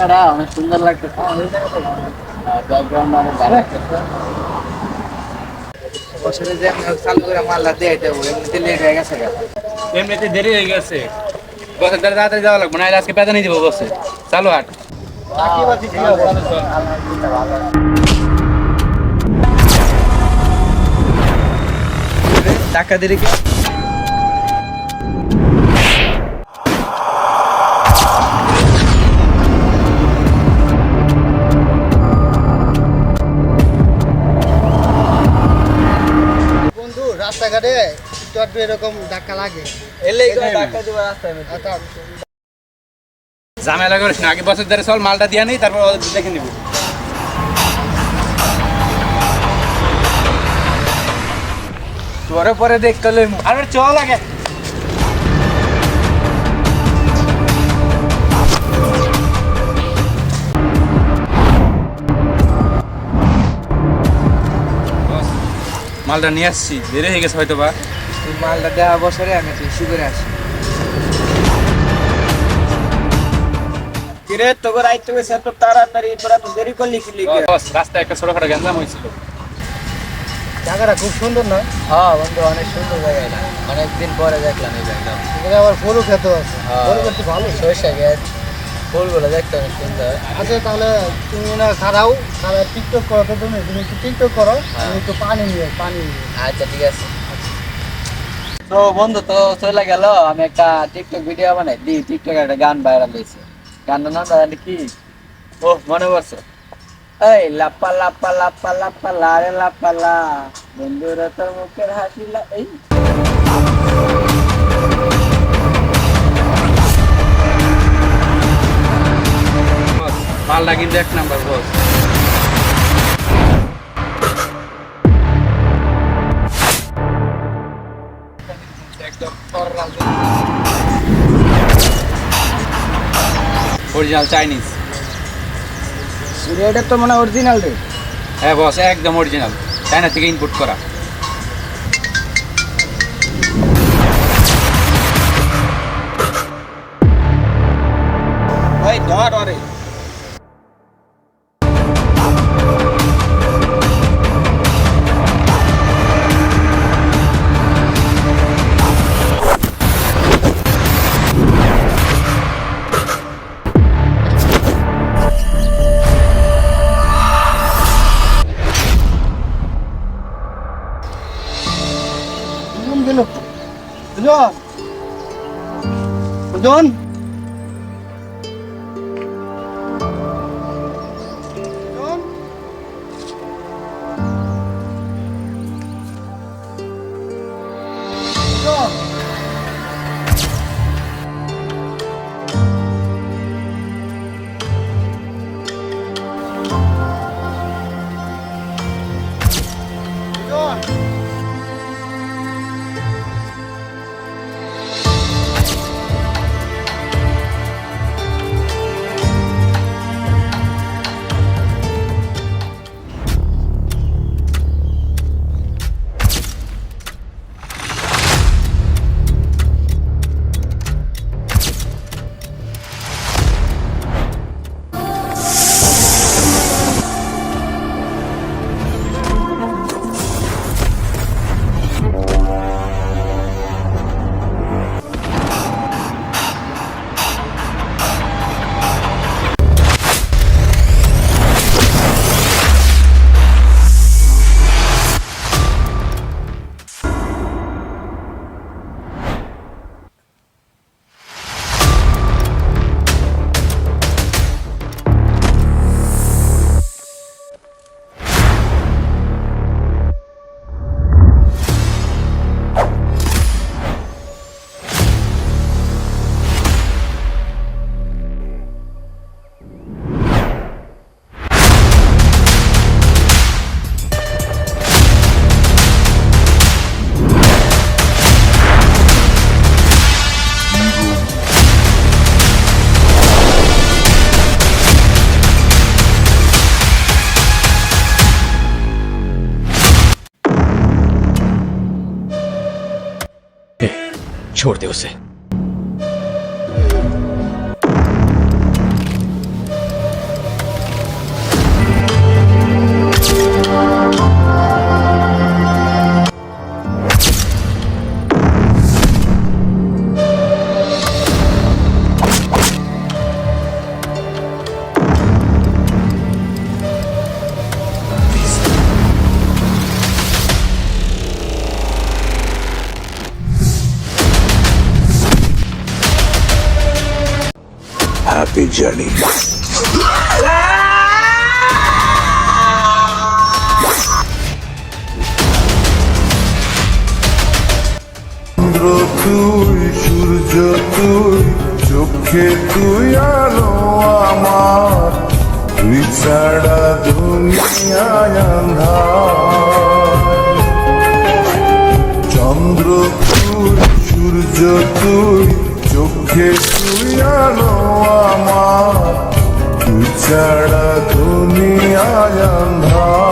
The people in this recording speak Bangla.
জায়গাটা অনেক সুন্দর লাগতেছে। ব্যাকগ্রাউন্ড অনেক ভালো লাগতেছে। বছরে যে আমি চালু করে মাল্লা দিয়ে দেবো, এমনিতে লেট হয়ে গেছে। এমনিতে দেরি হয়ে গেছে, বসে তাড়াতাড়ি যাওয়া লাগবে, না আজকে পেতে নিয়ে যাবো বসে। চালু হাট টাকা দিলে কি বন্ধু রাস্তাঘাটে একটু একটু এরকম ধাক্কা লাগে। ঝামেলা করিস না, আগে বছর ধরে চল, মালটা দিয়ে নেই, তারপর দেখে নিবি। তোরে পরে দেখতে লই আরে চল আগে। মালটা নিয়ে আসছি, দেরি হয়ে গেছে হয়তো বা। তুই মালটা দেওয়া বছরে আমি বেশি করে আসি। কিরে তোকে রাইতে গেছে এত তাড়াতাড়ি, তোরা তো দেরি করলি কি লিখে? বস, রাস্তায় একটা ছোটখাটো গ্যাঞ্জাম হয়েছিল। জায়গাটা খুব সুন্দর না? হ্যাঁ বন্ধু, অনেক সুন্দর জায়গাটা, অনেকদিন পরে দেখলাম এই জায়গাটা। এখানে আবার ফুলও খেতে আছে, ফুল করতে ভালো। সরিষা গাছ, ফুলগুলো দেখতে অনেক সুন্দর। আচ্ছা তাহলে তুমি না খারাও, খারা টিকটক করো তো, তুমি তুমি একটু টিকটক করো, আমি একটু পানি নিয়ে পানি নিয়ে। আচ্ছা ঠিক আছে। তো বন্ধু তো চলে গেল, আমি একটা টিকটক ভিডিও বানাই দিই। টিকটকে একটা গান ভাইরাল হয়েছে, গানটার নাম জানি কি? ও মনে পড়ছে, এই লাপ্পা লাপ্পা লাপ্পা লাপ্পা লারে লাপ্পা লা, বন্ধুরা তোর মুখের হাসি লা। এই মালটা কিন্তু এক নাম্বার বস। Original Chinese. এটা তো মানে অরিজিনাল রে। হ্যাঁ বস, একদম অরিজিনাল, চায়না থেকে ইম্পোর্ট করা। ভাই ধর আরে দিল জন জন छोड़ दे उसे। জানি চন্দ্র তুই সূর্য তুই চোখে তুই আলো আমার তুই ছাড়া দুনিয়ায় আঁধার চন্দ্র তুই সূর্য তুই চোখে তুই আলো আমার তুই ছাড়া দুনিয়ায় আঁধার